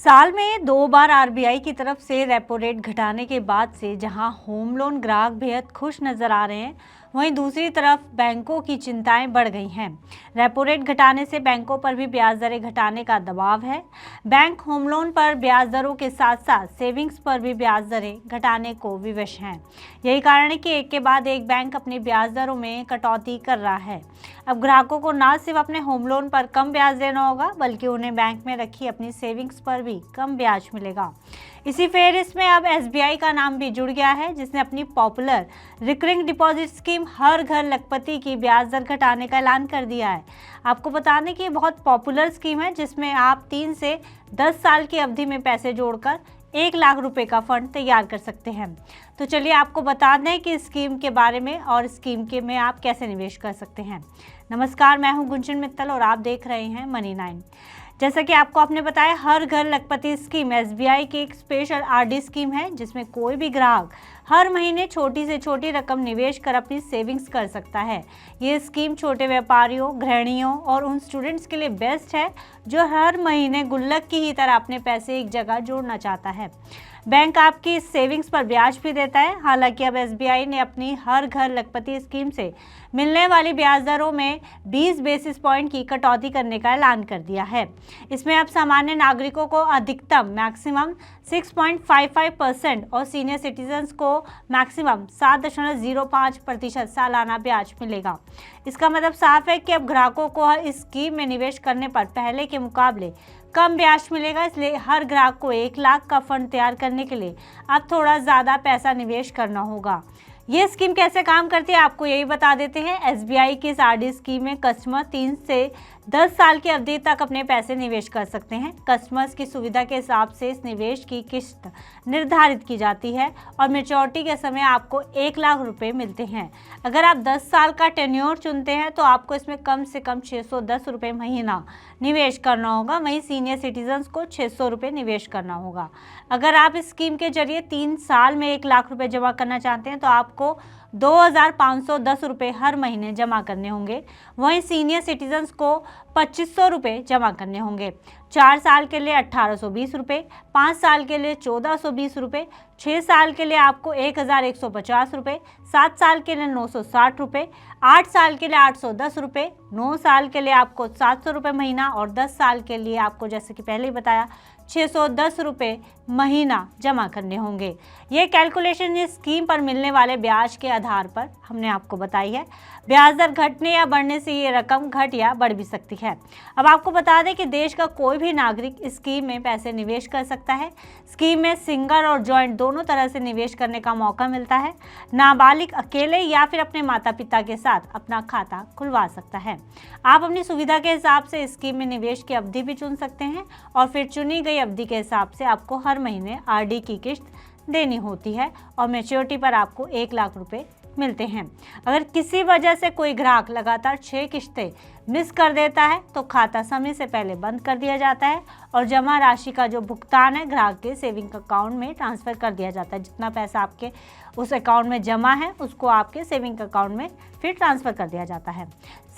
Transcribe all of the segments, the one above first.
साल में 2 बार आरबीआई की तरफ से रेपो रेट घटाने के बाद से जहां होम लोन ग्राहक बेहद खुश नजर आ रहे हैं, वहीं दूसरी तरफ बैंकों की चिंताएं बढ़ गई हैं। रेपो रेट घटाने से बैंकों पर भी ब्याज दरें घटाने का दबाव है। बैंक होम लोन पर ब्याज दरों के साथ साथ सेविंग्स पर भी ब्याज दरें घटाने को विवश हैं। यही कारण है कि एक के बाद एक बैंक अपनी ब्याज दरों में कटौती कर रहा है। अब ग्राहकों को न सिर्फ अपने होम लोन पर कम ब्याज देना होगा, बल्कि उन्हें बैंक में रखी अपनी सेविंग्स पर भी कम ब्याज मिलेगा। इसी फेहरिस्त में अब एसबीआई का नाम भी जुड़ गया है, जिसने अपनी पॉपुलर रिकरिंग डिपॉजिट स्कीम हर घर लखपति की ब्याज दर घटाने का ऐलान कर दिया है। आपको बता दें कि ये बहुत पॉपुलर स्कीम है, जिसमें आप 3 से 10 साल की अवधि में पैसे जोड़कर 1 लाख रुपए का फंड तैयार कर सकते हैं। तो चलिए आपको बता दें कि स्कीम के बारे में और स्कीम के में आप कैसे निवेश कर सकते हैं। नमस्कार, मैं हूं गुंजन मित्तल और आप देख रहे हैं मनी 9। जैसा कि आपको आपने बताया, हर घर लखपति स्कीम एसबीआई की एक स्पेशल आरडी स्कीम है, जिसमें कोई भी ग्राहक हर महीने छोटी से छोटी रकम निवेश कर अपनी सेविंग्स कर सकता है। ये स्कीम छोटे व्यापारियों, गृहिणियों और उन स्टूडेंट्स के लिए बेस्ट है जो हर महीने गुल्लक की ही तरह अपने पैसे एक जगह जोड़ना चाहता है। बैंक आपकी सेविंग्स पर ब्याज भी देता है। हालांकि अब एसबीआई ने अपनी हर घर लखपति स्कीम से मिलने वाली ब्याज दरों में 20 बेसिस पॉइंट की कटौती करने का ऐलान कर दिया है। इसमें अब सामान्य नागरिकों को अधिकतम मैक्सिमम 6.55% और सीनियर सिटीजन्स को मैक्सिमम 7.05% सालाना ब्याज मिलेगा। इसका मतलब साफ है कि अब ग्राहकों को इस स्कीम में निवेश करने पर पहले के मुकाबले कम ब्याज मिलेगा। इसलिए हर ग्राहक को 1 लाख का फंड तैयार करने के लिए अब थोड़ा ज़्यादा पैसा निवेश करना होगा। ये स्कीम कैसे काम करती है, आपको यही बता देते हैं। एसबीआई की इस आरडी स्कीम में कस्टमर 3 से 10 साल की अवधि तक अपने पैसे निवेश कर सकते हैं। कस्टमर्स की सुविधा के हिसाब से इस निवेश की किस्त निर्धारित की जाती है और मैच्योरिटी के समय आपको 1 लाख रुपए मिलते हैं। अगर आप 10 साल का टेन्योर चुनते हैं तो आपको इसमें कम से कम 610 रुपये महीना निवेश करना होगा। वहीं सीनियर सिटीजन्स को 600 रुपये निवेश करना होगा। अगर आप इस स्कीम के जरिए 3 साल में 1 लाख रुपए जमा करना चाहते हैं तो आपको 2,510 रुपये हर महीने जमा करने होंगे। वहीं सीनियर सिटीजन्स को 2500 रुपये जमा करने होंगे। 4 साल के लिए 1820 रुपये, 5 साल के लिए 1420 रुपये, 6 साल के लिए आपको 1150 रुपये, 7 साल के लिए 960 रुपये, 8 साल के लिए 810 रुपये, 9 साल के लिए आपको 700 रुपये महीना और 10 साल के लिए आपको, जैसे कि पहले ही बताया, 610 रुपये महीना जमा करने होंगे। ये कैलकुलेशन इस स्कीम पर मिलने वाले ब्याज के आधार पर हमने आपको बताई है। ब्याज दर घटने या बढ़ने से ये रकम घट या बढ़ भी सकती है। अब आपको बता दें कि देश का कोई भी नागरिक इस स्कीम में पैसे निवेश कर सकता है। स्कीम में सिंगल और जॉइंट दोनों तरह से निवेश करने का मौका मिलता है। नाबालिग अकेले या फिर अपने माता पिता के साथ अपना खाता खुलवा सकता है। आप अपनी सुविधा के हिसाब से इस स्कीम में निवेश की अवधि भी चुन सकते हैं और फिर चुनी गई अवधि के हिसाब से आपको हर महीने आरडी की किस्त देनी होती है और मैच्योरिटी पर आपको 1 लाख रुपए मिलते हैं। अगर किसी वजह से कोई ग्राहक लगातार 6 किश्तें मिस कर देता है तो खाता समय से पहले बंद कर दिया जाता है और जमा राशि का जो भुगतान है ग्राहक के सेविंग अकाउंट में ट्रांसफ़र कर दिया जाता है। जितना पैसा आपके उस अकाउंट में जमा है उसको आपके सेविंग अकाउंट में फिर ट्रांसफ़र कर दिया जाता है।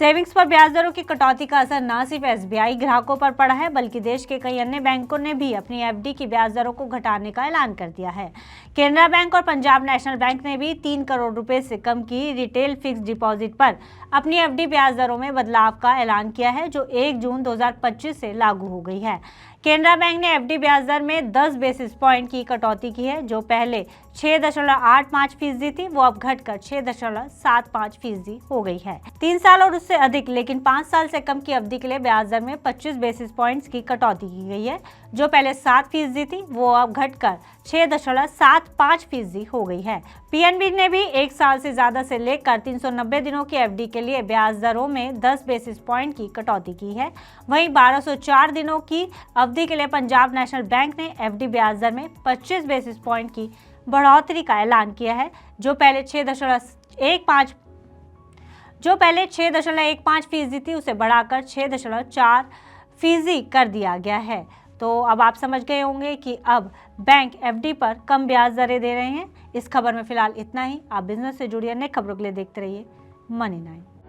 सेविंग्स पर ब्याज दरों की कटौती का असर न सिर्फ एसबीआई ग्राहकों पर पड़ा है, बल्कि देश के कई अन्य बैंकों ने भी अपनी एफडी की ब्याज दरों को घटाने का ऐलान कर दिया है। केनरा बैंक और पंजाब नेशनल बैंक ने भी 3 करोड़ रुपए से कम की रिटेल फिक्स डिपॉजिट पर अपनी एफडी ब्याज दरों में बदलाव का ऐलान किया है, जो 1 जून 2025 से लागू हो गई है। केनरा बैंक ने एफडी ब्याज दर में 10 बेसिस पॉइंट की कटौती की है। जो पहले 6.85% थी, वो अब घटकर 6.75% हो गई है। 3 साल और उससे अधिक लेकिन 5 साल से कम की अवधि के लिए ब्याज दर में 25 बेसिस पॉइंट्स की कटौती की गई है। जो पहले 7% थी, वो अब घटकर 6.75% हो गई है। पीएनबी ने भी 1 साल से ज्यादा से लेकर 390 दिनों की एफडी के लिए ब्याज दरों में 10 बेसिस पॉइंट की कटौती की है। वहीं 1204 दिनों की अवधि के लिए पंजाब नेशनल बैंक ने एफडी ब्याज दर में 25 बेसिस पॉइंट की बढ़ोतरी का ऐलान किया है। जो पहले 6.15% थी, उसे बढ़ाकर 6.4% कर दिया गया है। तो अब आप समझ गए होंगे कि अब बैंक एफडी पर कम ब्याज दरें दे रहे हैं। इस खबर में फिलहाल इतना ही। आप बिजनेस से जुड़ी अन्य खबरों के लिए देखते रहिए मनी 9।